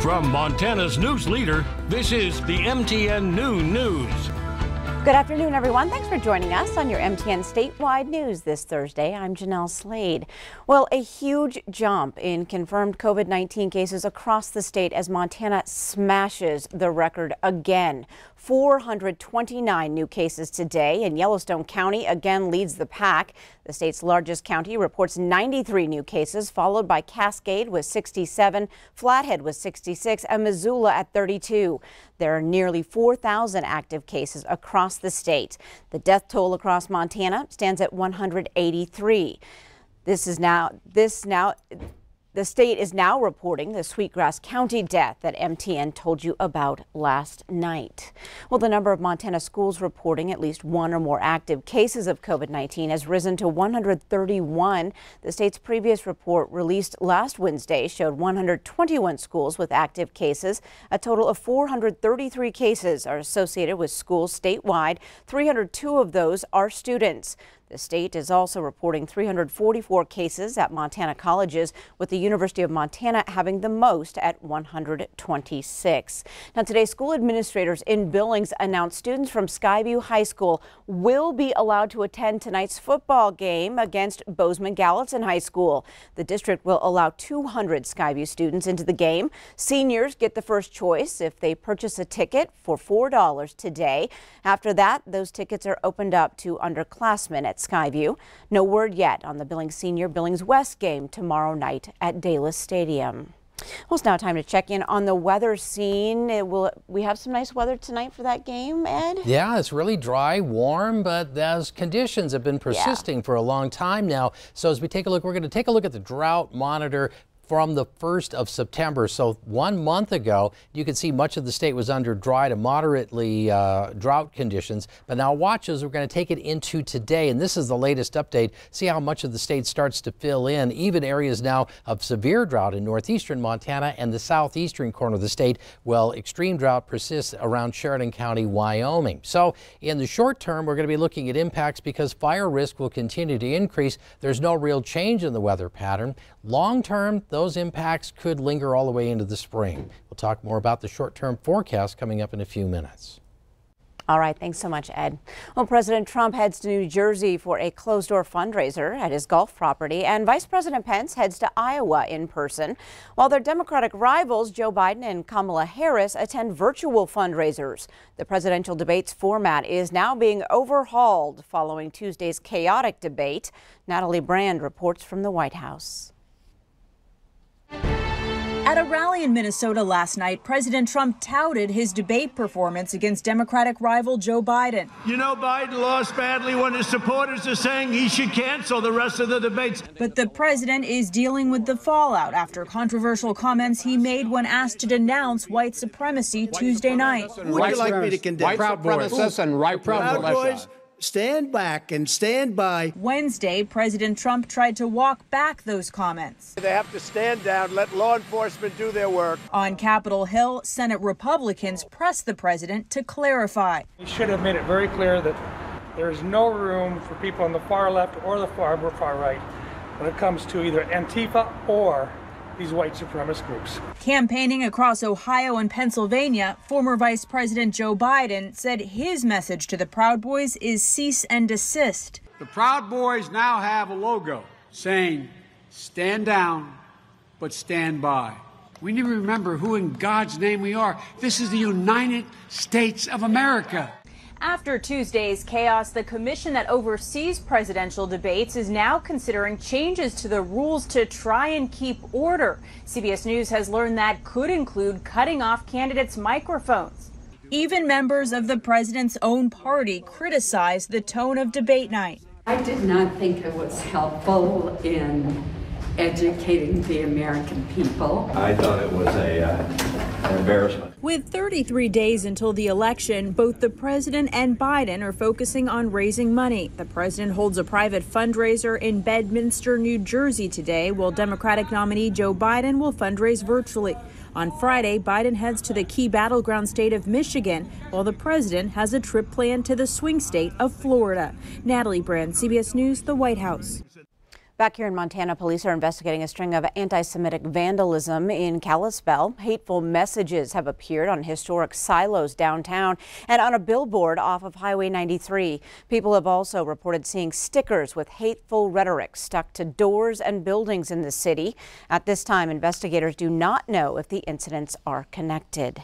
From Montana's news leader, this is the MTN Noon News. Good afternoon, everyone. Thanks for joining us on your MTN Statewide News this Thursday. I'm Jeanelle Slade. Well, a huge jump in confirmed COVID-19 cases across the state as Montana smashes the record again. 429 new cases today, and Yellowstone County again leads the pack. The state's largest county reports 93 new cases, followed by Cascade with 67, Flathead with 66, and Missoula at 32. There are nearly 4,000 active cases across the state. The death toll across Montana stands at 183. The state is now reporting the Sweetgrass County death that MTN told you about last night. Well, the number of Montana schools reporting at least one or more active cases of COVID-19 has risen to 131. The state's previous report released last Wednesday showed 121 schools with active cases. A total of 433 cases are associated with schools statewide. 302 of those are students. The state is also reporting 344 cases at Montana colleges, with the University of Montana having the most at 126. Now, today, school administrators in Billings announced students from Skyview High School will be allowed to attend tonight's football game against Bozeman-Gallatin High School. The district will allow 200 Skyview students into the game. Seniors get the first choice if they purchase a ticket for $4 today. After that, those tickets are opened up to underclassmen at Skyview. No word yet on the Billings Senior Billings West game tomorrow night at Dallas Stadium. Well, it's now time to check in on the weather scene. We have some nice weather tonight for that game, Ed? Yeah, it's really dry, warm, but those conditions have been persisting for a long time now. So as we take a look, we're going to take a look at the drought monitor from the 1st of September. So 1 month ago, you could see much of the state was under dry to moderately drought conditions. But now watch as we're going to take it into today. And this is the latest update. See how much of the state starts to fill in. Even areas now of severe drought in northeastern Montana and the southeastern corner of the state. Well, extreme drought persists around Sheridan County, Wyoming. So in the short term, we're going to be looking at impacts because fire risk will continue to increase. There's no real change in the weather pattern. Long term, those impacts could linger all the way into the spring. We'll talk more about the short-term forecast coming up in a few minutes. All right, thanks so much, Ed. Well, President Trump heads to New Jersey for a closed-door fundraiser at his golf property, and Vice President Pence heads to Iowa in person, while their Democratic rivals, Joe Biden and Kamala Harris, attend virtual fundraisers. The presidential debate's format is now being overhauled following Tuesday's chaotic debate. Natalie Brand reports from the White House. At a rally in Minnesota last night, President Trump touted his debate performance against Democratic rival Joe Biden. You know, Biden lost badly when his supporters are saying he should cancel the rest of the debates. But the president is dealing with the fallout after controversial comments he made when asked to denounce white supremacy Tuesday night. Would you like me to condemn? White supremacists and Proud Boys. Stand back and stand by. Wednesday, President Trump tried to walk back those comments. They have to stand down, let law enforcement do their work. On Capitol Hill, Senate Republicans pressed the president to clarify. He should have made it very clear that there is no room for people on the far left or the far right when it comes to either Antifa or these white supremacist groups. Campaigning across Ohio and Pennsylvania, former Vice President Joe Biden said his message to the Proud Boys is cease and desist. The Proud Boys now have a logo saying, stand down, but stand by. We need to remember who in God's name we are. This is the United States of America. After Tuesday's chaos, the commission that oversees presidential debates is now considering changes to the rules to try and keep order. CBS News has learned that could include cutting off candidates' microphones. Even members of the president's own party criticized the tone of debate night. I did not think it was helpful in educating the American people. I thought it was an embarrassment. With 33 days until the election, both the president and Biden are focusing on raising money. The president holds a private fundraiser in Bedminster, New Jersey today, while Democratic nominee Joe Biden will fundraise virtually. On Friday, Biden heads to the key battleground state of Michigan, while the president has a trip planned to the swing state of Florida. Natalie Brand, CBS News, the White House. Back here in Montana, police are investigating a string of anti-Semitic vandalism in Kalispell. Hateful messages have appeared on historic silos downtown and on a billboard off of Highway 93. People have also reported seeing stickers with hateful rhetoric stuck to doors and buildings in the city. At this time, investigators do not know if the incidents are connected.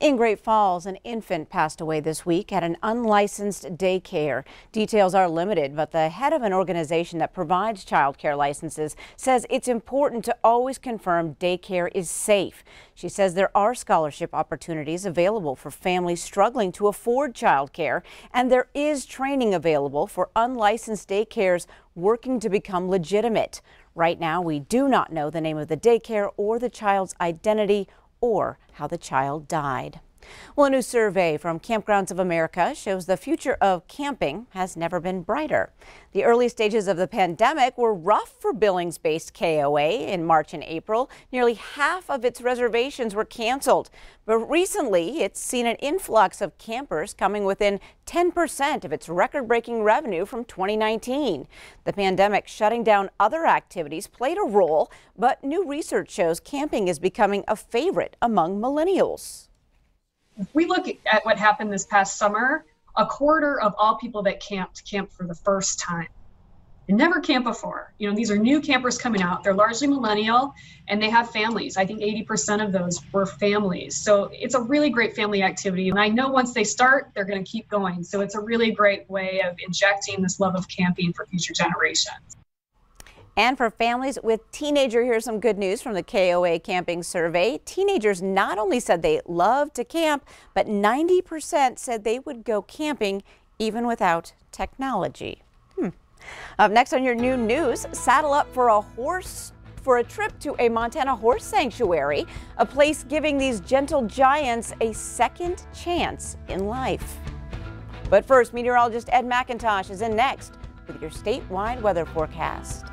In Great Falls, an infant passed away this week at an unlicensed daycare. Details are limited, but the head of an organization that provides child care licenses says it's important to always confirm daycare is safe. She says there are scholarship opportunities available for families struggling to afford child care, and there is training available for unlicensed daycares working to become legitimate. Right now, we do not know the name of the daycare or the child's identity or how the child died. Well, a new survey from Campgrounds of America shows the future of camping has never been brighter. The early stages of the pandemic were rough for Billings-based KOA in March and April. Nearly half of its reservations were canceled. But recently, it's seen an influx of campers coming within 10% of its record-breaking revenue from 2019. The pandemic shutting down other activities played a role, but new research shows camping is becoming a favorite among millennials. If we look at what happened this past summer, a quarter of all people that camped for the first time. And never camped before. You know, these are new campers coming out. They're largely millennial and they have families. I think 80% of those were families. So it's a really great family activity. And I know once they start, they're going to keep going. So it's a really great way of injecting this love of camping for future generations. And for families with teenagers, here's some good news from the KOA camping survey. Teenagers not only said they love to camp, but 90% said they would go camping even without technology. Up next on your new news, saddle up for a trip to a Montana horse sanctuary, a place giving these gentle giants a second chance in life. But first, meteorologist Ed McIntosh is in next with your statewide weather forecast.